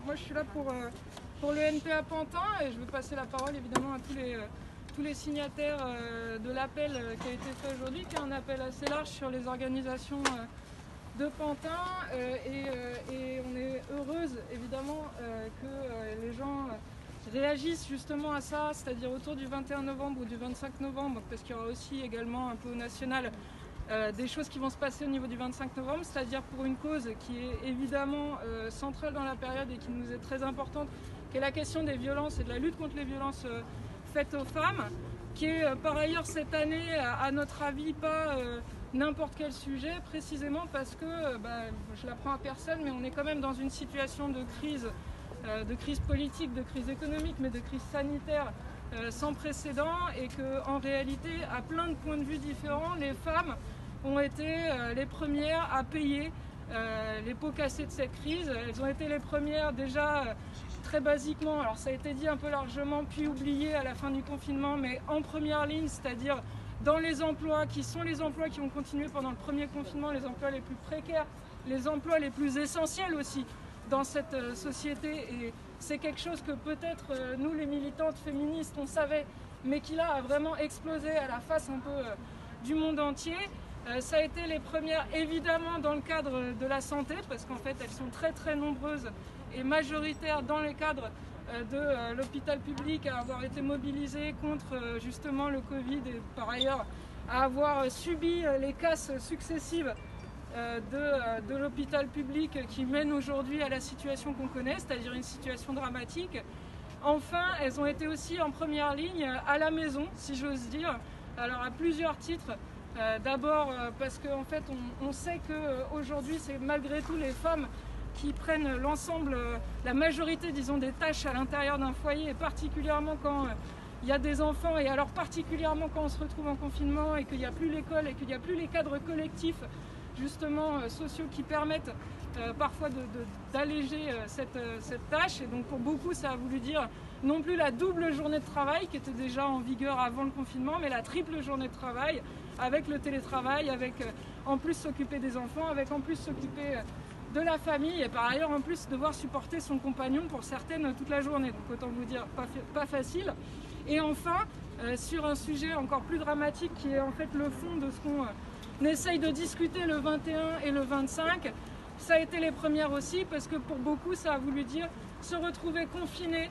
moi je suis là pour le NPA Pantin et je veux passer la parole évidemment à tous les signataires de l'appel qui a été fait aujourd'hui, qui est un appel assez large sur les organisations de Pantin et on est heureuse évidemment que les gens réagissent justement à ça, c'est-à-dire autour du 21 novembre ou du 25 novembre, parce qu'il y aura aussi également un peu au national des choses qui vont se passer au niveau du 25 novembre, c'est-à-dire pour une cause qui est évidemment centrale dans la période et qui nous est très importante, qui est la question des violences et de la lutte contre les violences faites aux femmes, qui est par ailleurs cette année, à notre avis, pas n'importe quel sujet, précisément parce que, je l'apprends à personne, mais on est quand même dans une situation de crise politique, de crise économique, mais de crise sanitaire sans précédent, et qu'en réalité, à plein de points de vue différents, les femmes ont été les premières à payer les pots cassés de cette crise. Elles ont été les premières déjà très basiquement, alors ça a été dit un peu largement, puis oublié à la fin du confinement, mais en première ligne, c'est-à-dire dans les emplois qui sont les emplois qui ont continué pendant le premier confinement, les emplois les plus précaires, les emplois les plus essentiels aussi dans cette société. Et c'est quelque chose que peut-être nous les militantes féministes on savait, mais qui là a vraiment explosé à la face un peu du monde entier. Ça a été les premières évidemment dans le cadre de la santé, parce qu'en fait elles sont très très nombreuses et majoritaires dans les cadres de l'hôpital public à avoir été mobilisées contre justement le Covid et par ailleurs à avoir subi les casses successives de l'hôpital public qui mène aujourd'hui à la situation qu'on connaît, c'est-à-dire une situation dramatique. Enfin, elles ont été aussi en première ligne à la maison, si j'ose dire, alors à plusieurs titres. D'abord parce qu'en fait on sait qu'aujourd'hui c'est malgré tout les femmes qui prennent l'ensemble, la majorité disons des tâches à l'intérieur d'un foyer, et particulièrement quand il y a des enfants, et alors particulièrement quand on se retrouve en confinement et qu'il n'y a plus l'école et qu'il n'y a plus les cadres collectifs justement sociaux qui permettent parfois d'alléger cette tâche. Et donc pour beaucoup ça a voulu dire non plus la double journée de travail qui était déjà en vigueur avant le confinement, mais la triple journée de travail avec le télétravail, avec en plus s'occuper des enfants, avec en plus s'occuper de la famille et par ailleurs en plus devoir supporter son compagnon pour certaines toute la journée. Donc autant vous dire pas facile. Et enfin sur un sujet encore plus dramatique qui est en fait le fond de ce qu'on essaye de discuter le 21 et le 25, ça a été les premières aussi parce que pour beaucoup ça a voulu dire se retrouver confiné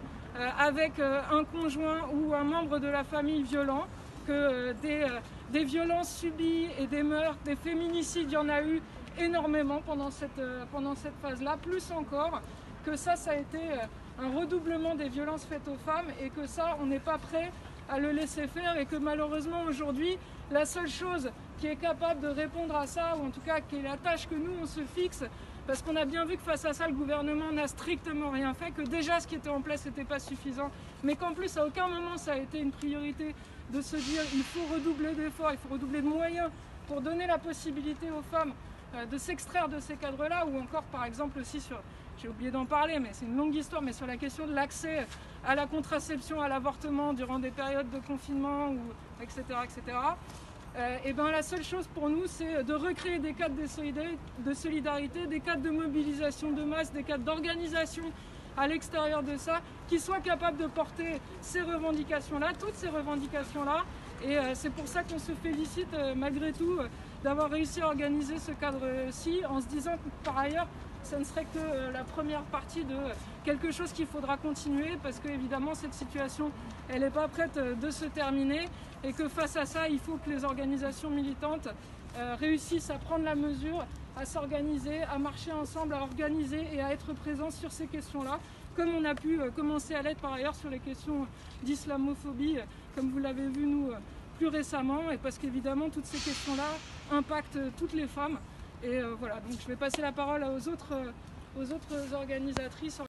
avec un conjoint ou un membre de la famille violent, que des violences subies et des meurtres, des féminicides, il y en a eu énormément pendant cette phase-là, plus encore que ça a été un redoublement des violences faites aux femmes et que ça, on n'est pas prêt à le laisser faire et que malheureusement aujourd'hui, la seule chose qui est capable de répondre à ça, ou en tout cas qui est la tâche que nous on se fixe, parce qu'on a bien vu que face à ça, le gouvernement n'a strictement rien fait, que déjà ce qui était en place n'était pas suffisant, mais qu'en plus à aucun moment ça a été une priorité de se dire il faut redoubler d'efforts, il faut redoubler de moyens pour donner la possibilité aux femmes de s'extraire de ces cadres-là, ou encore par exemple aussi sur, j'ai oublié d'en parler, mais c'est une longue histoire, mais sur la question de l'accès à la contraception, à l'avortement durant des périodes de confinement, etc. etc. Et ben la seule chose pour nous, c'est de recréer des cadres de solidarité, des cadres de mobilisation de masse, des cadres d'organisation à l'extérieur de ça, qui soient capables de porter ces revendications-là, toutes ces revendications-là. Et c'est pour ça qu'on se félicite malgré tout d'avoir réussi à organiser ce cadre-ci, en se disant que par ailleurs, ça ne serait que la première partie de quelque chose qu'il faudra continuer, parce que évidemment cette situation, elle n'est pas prête de se terminer, et que face à ça, il faut que les organisations militantes réussissent à prendre la mesure, à s'organiser, à marcher ensemble, à organiser et à être présents sur ces questions-là, comme on a pu commencer à l'être par ailleurs sur les questions d'islamophobie, comme vous l'avez vu nous plus récemment, et parce qu'évidemment toutes ces questions-là impactent toutes les femmes. Et voilà, donc je vais passer la parole aux autres organisatrices.